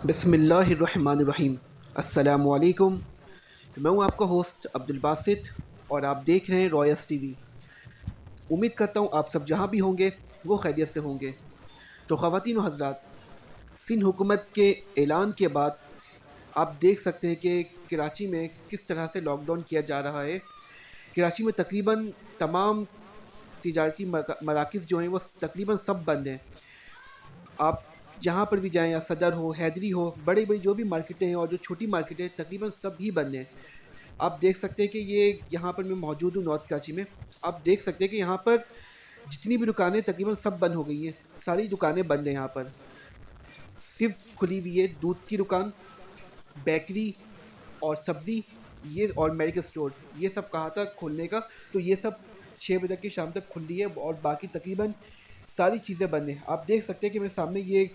बिस्मिल्लाहिर्रहमानिर्रहीम। अस्सलामुअलैकुम। मैं हूं आपका होस्ट अब्दुल बासित और आप देख रहे हैं रॉयस टीवी। उम्मीद करता हूं आप सब जहां भी होंगे वो खैरियत से होंगे। तो ख़वातीन व हज़रात, सिंध हुकूमत के ऐलान के बाद आप देख सकते हैं कि कराची में किस तरह से लॉकडाउन किया जा रहा है। कराची में तकरीबन तमाम तिजारती मराकिज़ जो हैं वो तकरीबन सब बंद हैं। आप जहाँ पर भी जाएं, या सदर हो, हैदरी हो, बड़ी बड़ी जो भी मार्केटें हैं और जो छोटी मार्केटें तकरीबन सब ही बंद हैं। आप देख सकते हैं कि ये यहाँ पर मैं मौजूद हूँ नॉर्थ कराची में। आप देख सकते हैं कि यहाँ पर जितनी भी दुकानें तकरीबन सब बंद हो गई हैं। सारी दुकानें बंद हैं यहाँ पर। सिर्फ खुली हुई है दूध की दुकान, बेकरी और सब्जी, ये और मेडिकल स्टोर। ये सब कहाँ तक खोलने का, तो ये सब 6 बजे तक की शाम तक खुली है और बाकी तकरीबन सारी चीज़ें बंद हैं। आप देख सकते हैं कि मेरे सामने ये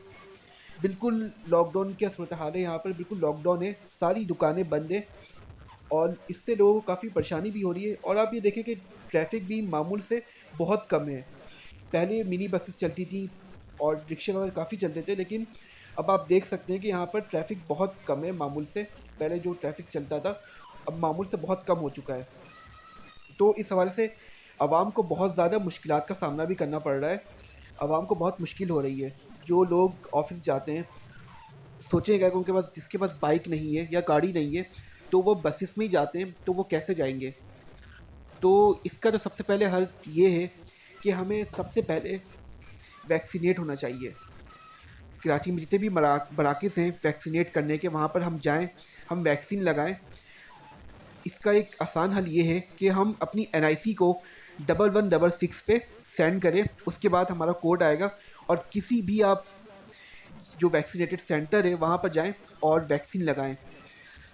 बिल्कुल लॉकडाउन की सूरत हाल है। यहाँ पर बिल्कुल लॉकडाउन है, सारी दुकानें बंद हैं और इससे लोगों को काफ़ी परेशानी भी हो रही है। और आप ये देखें कि ट्रैफिक भी मामूल से बहुत कम है। पहले मिनी बसेस चलती थी और रिक्शे वगैरह काफ़ी चलते थे, लेकिन अब आप देख सकते हैं कि यहाँ पर ट्रैफिक बहुत कम है मामूल से। पहले जो ट्रैफिक चलता था अब मामूल से बहुत कम हो चुका है। तो इस हवाले से आवाम को बहुत ज़्यादा मुश्किलात का सामना भी करना पड़ रहा है। आवाम को बहुत मुश्किल हो रही है। जो लोग ऑफिस जाते हैं, सोचिएगा कि उनके पास, जिसके पास बाइक नहीं है या गाड़ी नहीं है, तो वो बसेस में ही जाते हैं, तो वो कैसे जाएंगे। तो इसका तो सबसे पहले हल ये है कि हमें सबसे पहले वैक्सीनेट होना चाहिए। कराची में जितने भी मराकज़ हैं वैक्सीनेट करने के, वहाँ पर हम जाएं, हम वैक्सीन लगाएं। इसका एक आसान हल ये है कि हम अपनी NIC को 1166 पे सेंड करें। उसके बाद हमारा कोड आएगा और किसी भी आप जो वैक्सीनेटेड सेंटर है वहाँ पर जाएं और वैक्सीन लगाएं,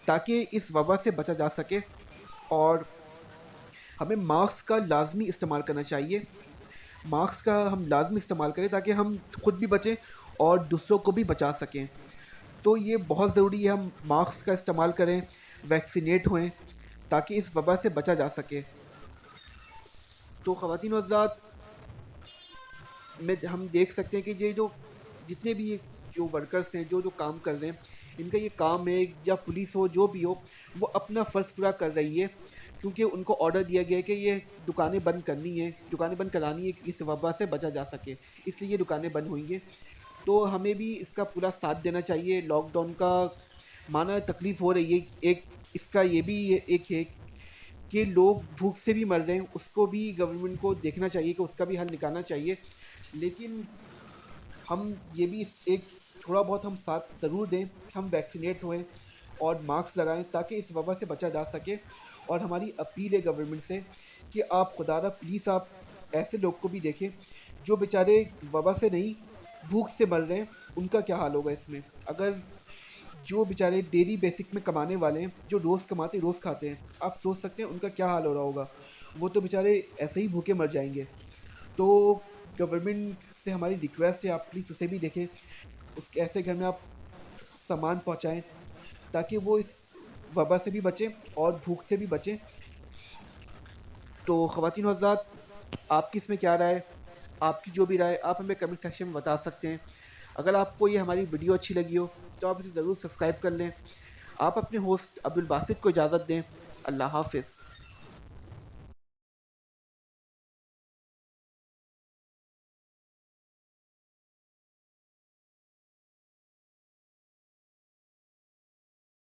ताकि इस वबा से बचा जा सके। और हमें मास्क का लाजमी इस्तेमाल करना चाहिए। मास्क का हम लाजमी इस्तेमाल करें ताकि हम खुद भी बचें और दूसरों को भी बचा सकें। तो ये बहुत ज़रूरी है, हम मास्क का इस्तेमाल करें, वैक्सीनेट होएं, ताकि इस वबा से बचा जा सके। तो ख़वातीन व हज़रात, में हम देख सकते हैं कि ये जो जितने भी जो वर्कर्स हैं, जो जो काम कर रहे हैं, इनका ये काम है, या पुलिस हो जो भी हो, वो अपना फ़र्ज़ पूरा कर रही है। क्योंकि उनको ऑर्डर दिया गया है कि ये दुकानें बंद करनी है, दुकानें बंद करानी है कि इस वबा से बचा जा सके, इसलिए ये दुकानें बंद हुई हैं। तो हमें भी इसका पूरा साथ देना चाहिए। लॉकडाउन का माना तकलीफ़ हो रही है, एक इसका ये भी एक है कि लोग भूख से भी मर रहे हैं, उसको भी गवर्नमेंट को देखना चाहिए कि उसका भी हल निकालना चाहिए। लेकिन हम ये भी एक थोड़ा बहुत हम साथ ज़रूर दें, हम वैक्सीनेट होएं और मास्क लगाएं, ताकि इस वबा से बचा जा सके। और हमारी अपील है गवर्नमेंट से कि आप खुदारा प्लीज़ आप ऐसे लोग को भी देखें जो बेचारे वबा से नहीं, भूख से मर रहे हैं। उनका क्या हाल होगा इसमें। अगर जो बेचारे डेली बेसिक में कमाने वाले हैं, जो रोज़ कमाते रोज़ खाते हैं, आप सोच सकते हैं उनका क्या हाल हो रहा होगा। वो तो बेचारे ऐसे ही भूखे मर जाएंगे। तो गवर्नमेंट से हमारी रिक्वेस्ट है, आप प्लीज़ उसे भी देखें, उसके ऐसे घर में आप सामान पहुंचाएं, ताकि वो इस वबा से भी बचें और भूख से भी बचें। तो ख़वातीन हज़रात, आपकी इसमें क्या राय? आपकी जो भी राय आप हमें कमेंट सेक्शन में बता सकते हैं। अगर आपको ये हमारी वीडियो अच्छी लगी हो तो आप इसे ज़रूर सब्सक्राइब कर लें। आप अपने होस्ट अब्दुल बासित को इजाज़त दें। अल्लाह हाफ़िज़।